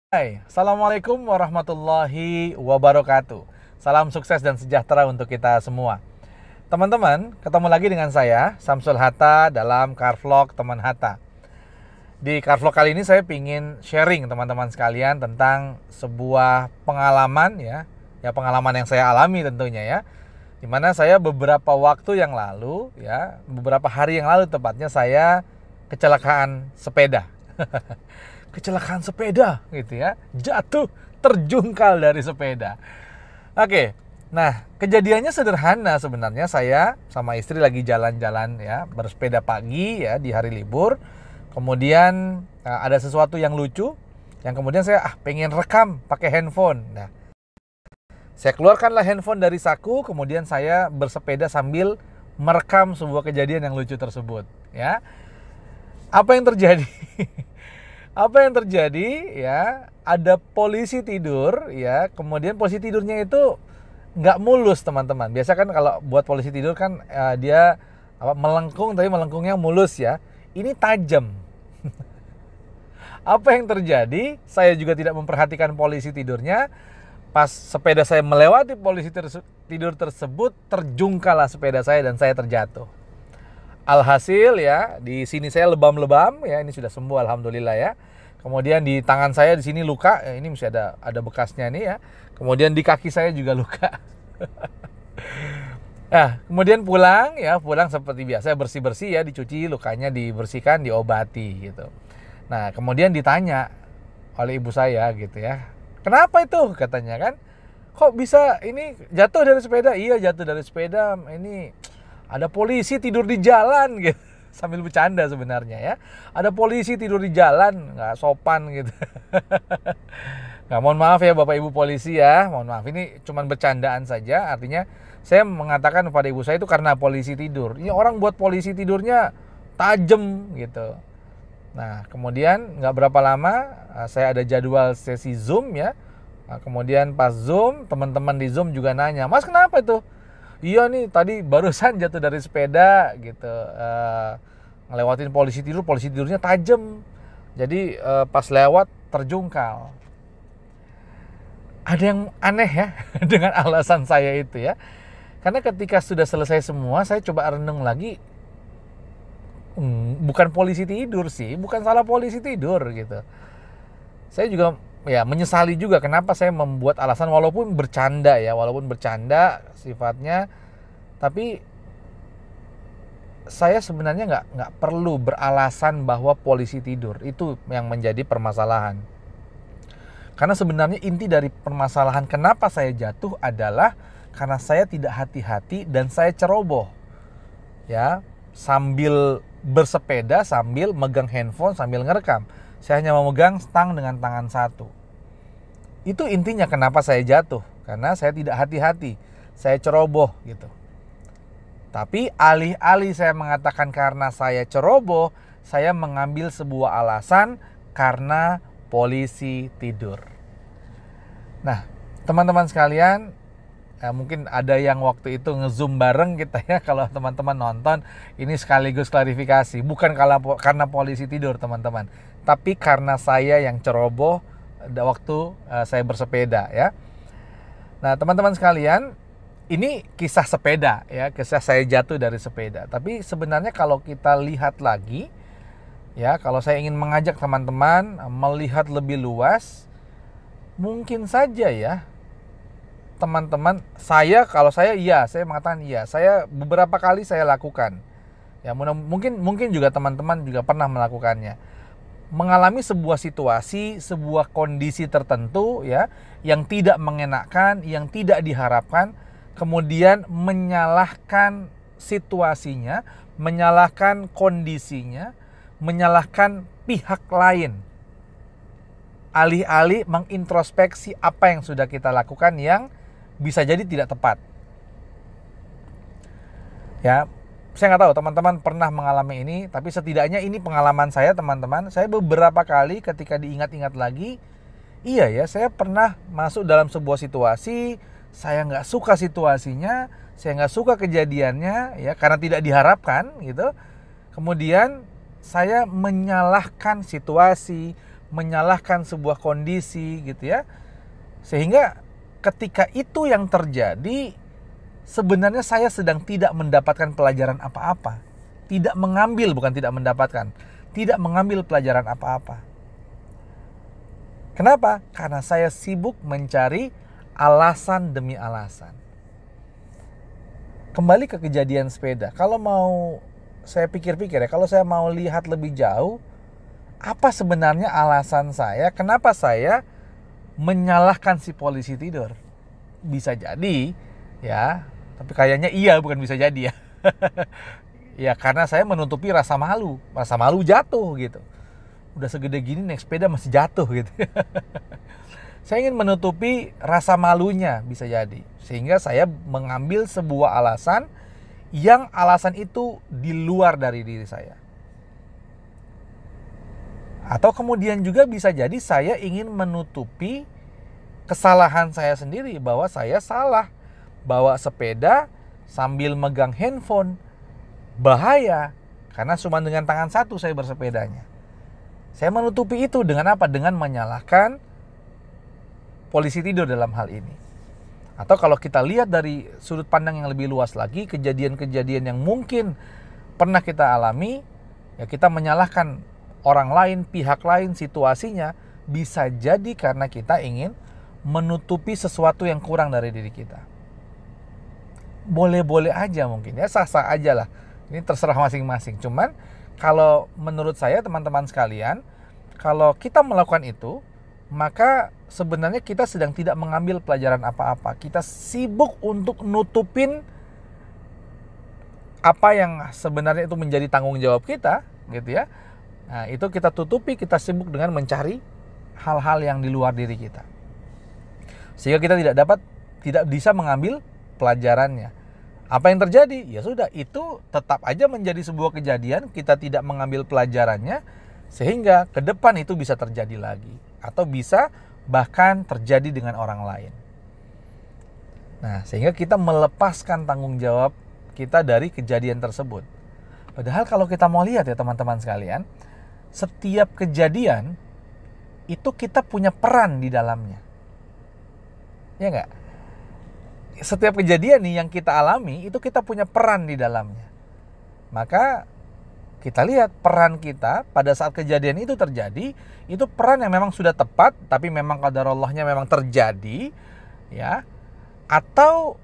Hai, Assalamualaikum warahmatullahi wabarakatuh. Salam sukses dan sejahtera untuk kita semua. Teman-teman, ketemu lagi dengan saya, Samsul Hatta, dalam Car Vlog Teman Hatta. Di Car Vlog kali ini saya ingin sharing teman-teman sekalian tentang sebuah pengalaman ya pengalaman yang saya alami tentunya ya. Dimana saya beberapa waktu yang lalu beberapa hari yang lalu tepatnya saya kecelakaan sepeda. Kecelakaan sepeda gitu ya, jatuh terjungkal dari sepeda. Oke, nah kejadiannya sederhana sebenarnya. Saya sama istri lagi jalan-jalan ya, bersepeda pagi ya di hari libur. Kemudian ada sesuatu yang lucu yang kemudian saya pengen rekam pakai handphone. Nah, saya keluarkanlah handphone dari saku, kemudian saya bersepeda sambil merekam sebuah kejadian yang lucu tersebut ya. Apa yang terjadi? Apa yang terjadi ya, ada polisi tidur ya, kemudian polisi tidurnya itu nggak mulus teman-teman. Biasa kan kalau buat polisi tidur kan dia melengkung, tapi melengkungnya mulus ya. Ini tajam. Apa yang terjadi? Saya juga tidak memperhatikan polisi tidurnya. Pas sepeda saya melewati polisi tidur tersebut, terjungkallah sepeda saya dan saya terjatuh. Alhasil ya, di sini saya lebam-lebam ya, ini sudah sembuh alhamdulillah ya. Kemudian di tangan saya di sini luka, ya, ini masih ada bekasnya nih ya. Kemudian di kaki saya juga luka. Nah, kemudian pulang seperti biasa bersih-bersih ya, dicuci lukanya, dibersihkan, diobati gitu. Nah, kemudian ditanya oleh ibu saya gitu ya. Kenapa itu? Katanya kan. Kok bisa ini jatuh dari sepeda? Iya, jatuh dari sepeda. Ini ada polisi tidur di jalan gitu. Sambil bercanda sebenarnya ya. Ada polisi tidur di jalan, nggak sopan gitu. Nah, mohon maaf ya Bapak Ibu polisi ya. Mohon maaf, ini cuman bercandaan saja. Artinya saya mengatakan kepada ibu saya itu karena polisi tidur. Ini orang buat polisi tidurnya tajam gitu. Nah, kemudian nggak berapa lama saya ada jadwal sesi Zoom ya. Nah, kemudian pas Zoom, teman-teman di Zoom juga nanya, Mas kenapa itu? Iya nih, tadi barusan jatuh dari sepeda gitu, ngelewatin polisi tidurnya tajam. Jadi pas lewat terjungkal. Ada yang aneh ya dengan alasan saya itu ya. Karena ketika sudah selesai semua, saya coba renung lagi, bukan polisi tidur sih, bukan salah polisi tidur gitu. Saya juga ya menyesali juga kenapa saya membuat alasan walaupun bercanda sifatnya, tapi saya sebenarnya nggak perlu beralasan bahwa polisi tidur. Itu yang menjadi permasalahan. Karena sebenarnya inti dari permasalahan kenapa saya jatuh adalah karena saya tidak hati-hati dan saya ceroboh. Ya, sambil bersepeda, sambil megang handphone, sambil ngerekam. Saya hanya memegang stang dengan tangan satu. Itu intinya kenapa saya jatuh. Karena saya tidak hati-hati. Saya ceroboh gitu. Tapi alih-alih saya mengatakan karena saya ceroboh, saya mengambil sebuah alasan karena polisi tidur. Nah, teman-teman sekalian, mungkin ada yang waktu itu nge-zoom bareng kita ya. Kalau teman-teman nonton, ini sekaligus klarifikasi. Bukan karena polisi tidur teman-teman, tapi karena saya yang ceroboh waktu saya bersepeda ya. Nah, teman-teman sekalian, ini kisah sepeda ya, kisah saya jatuh dari sepeda. Tapi sebenarnya kalau kita lihat lagi ya, kalau saya ingin mengajak teman-teman melihat lebih luas, mungkin saja ya teman-teman, saya mengatakan iya, saya beberapa kali saya lakukan. Ya, mungkin juga teman-teman juga pernah melakukannya. Mengalami sebuah situasi, sebuah kondisi tertentu ya, yang tidak mengenakan, yang tidak diharapkan, kemudian menyalahkan situasinya, menyalahkan kondisinya, menyalahkan pihak lain. Alih-alih mengintrospeksi apa yang sudah kita lakukan yang bisa jadi tidak tepat. Ya, saya nggak tahu teman-teman pernah mengalami ini, tapi setidaknya ini pengalaman saya teman-teman. Saya beberapa kali ketika diingat-ingat lagi, iya ya, saya pernah masuk dalam sebuah situasi, saya nggak suka situasinya, saya nggak suka kejadiannya ya, karena tidak diharapkan gitu. Kemudian saya menyalahkan situasi, menyalahkan sebuah kondisi gitu ya. Sehingga ketika itu yang terjadi, sebenarnya saya sedang tidak mendapatkan pelajaran apa-apa. Tidak mengambil, bukan tidak mendapatkan. Tidak mengambil pelajaran apa-apa. Kenapa? Karena saya sibuk mencari alasan demi alasan. Kembali ke kejadian sepeda. Kalau mau saya pikir-pikir ya, kalau saya mau lihat lebih jauh, apa sebenarnya alasan saya, kenapa saya menyalahkan si polisi tidur? Bisa jadi, ya, tapi kayaknya iya, bukan bisa jadi ya. Ya karena saya menutupi rasa malu jatuh gitu. Udah segede gini naik sepeda masih jatuh gitu. Saya ingin menutupi rasa malunya, bisa jadi. Sehingga saya mengambil sebuah alasan yang alasan itu di luar dari diri saya. Atau kemudian juga bisa jadi saya ingin menutupi kesalahan saya sendiri, bahwa saya salah bawa sepeda sambil megang handphone. Bahaya, karena cuma dengan tangan satu saya bersepedanya. Saya menutupi itu dengan apa? Dengan menyalahkan polisi tidur dalam hal ini. Atau kalau kita lihat dari sudut pandang yang lebih luas lagi, kejadian-kejadian yang mungkin pernah kita alami, ya kita menyalahkan orang lain, pihak lain, situasinya, bisa jadi karena kita ingin menutupi sesuatu yang kurang dari diri kita. Boleh-boleh aja mungkin, ya sah-sah aja lah. Ini terserah masing-masing. Cuman kalau menurut saya teman-teman sekalian, kalau kita melakukan itu, maka sebenarnya kita sedang tidak mengambil pelajaran apa-apa. Kita sibuk untuk nutupin apa yang sebenarnya itu menjadi tanggung jawab kita, gitu ya. Nah, itu kita tutupi, kita sibuk dengan mencari hal-hal yang di luar diri kita. Sehingga kita tidak bisa mengambil pelajarannya. Apa yang terjadi? Ya sudah, itu tetap aja menjadi sebuah kejadian, kita tidak mengambil pelajarannya, sehingga ke depan itu bisa terjadi lagi. Atau bisa bahkan terjadi dengan orang lain. Nah, sehingga kita melepaskan tanggung jawab kita dari kejadian tersebut. Padahal kalau kita mau lihat ya teman-teman sekalian, setiap kejadian itu kita punya peran di dalamnya. Ya enggak? Setiap kejadian nih yang kita alami itu kita punya peran di dalamnya. Maka kita lihat peran kita pada saat kejadian itu terjadi, itu peran yang memang sudah tepat, tapi memang qadarallahnya memang terjadi, ya. Atau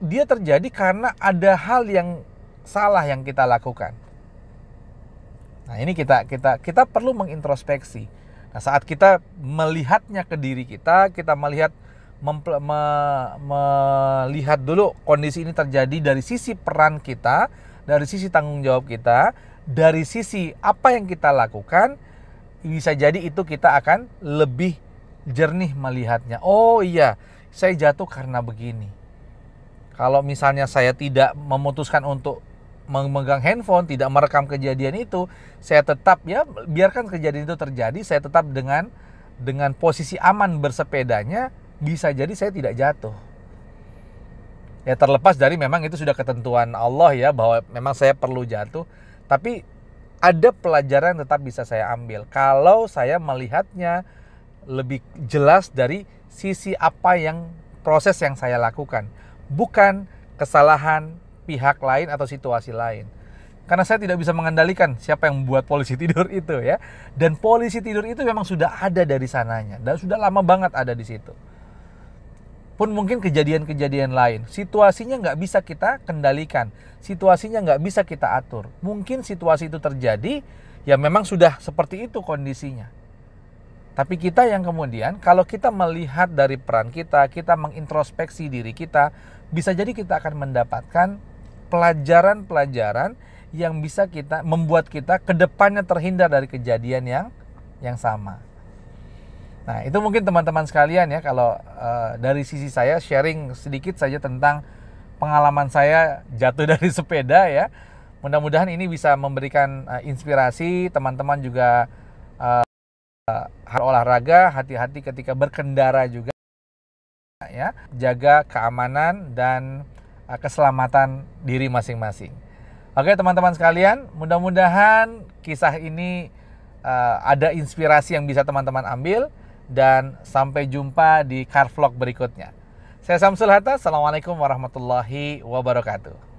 dia terjadi karena ada hal yang salah yang kita lakukan. Nah, ini kita perlu mengintrospeksi. Nah, saat kita melihatnya ke diri kita melihat melihat dulu kondisi ini terjadi dari sisi peran kita, dari sisi tanggung jawab kita, dari sisi apa yang kita lakukan, bisa jadi itu kita akan lebih jernih melihatnya. Oh iya, saya jatuh karena begini. Kalau misalnya saya tidak memutuskan untuk memegang handphone, tidak merekam kejadian itu, saya tetap ya biarkan kejadian itu terjadi, saya tetap dengan posisi aman bersepedanya, bisa jadi saya tidak jatuh. Ya terlepas dari memang itu sudah ketentuan Allah ya, bahwa memang saya perlu jatuh, tapi ada pelajaran yang tetap bisa saya ambil kalau saya melihatnya lebih jelas dari sisi apa yang proses yang saya lakukan, bukan kesalahan pihak lain atau situasi lain. Karena saya tidak bisa mengendalikan siapa yang membuat polisi tidur itu ya. Dan polisi tidur itu memang sudah ada dari sananya, dan sudah lama banget ada di situ. Pun mungkin kejadian-kejadian lain, situasinya nggak bisa kita kendalikan, situasinya nggak bisa kita atur. Mungkin situasi itu terjadi, ya memang sudah seperti itu kondisinya. Tapi kita yang kemudian, kalau kita melihat dari peran kita mengintrospeksi diri kita, bisa jadi kita akan mendapatkan pelajaran-pelajaran yang bisa kita membuat kita kedepannya terhindar dari kejadian yang sama. Nah, itu mungkin teman-teman sekalian ya, kalau dari sisi saya sharing sedikit saja tentang pengalaman saya jatuh dari sepeda ya. Mudah-mudahan ini bisa memberikan inspirasi, teman-teman juga harus olahraga, hati-hati ketika berkendara juga ya, jaga keamanan dan keselamatan diri masing-masing. Oke teman-teman sekalian, mudah-mudahan kisah ini ada inspirasi yang bisa teman-teman ambil. Dan sampai jumpa di car vlog berikutnya. Saya Samsul Hatta, Assalamualaikum warahmatullahi wabarakatuh.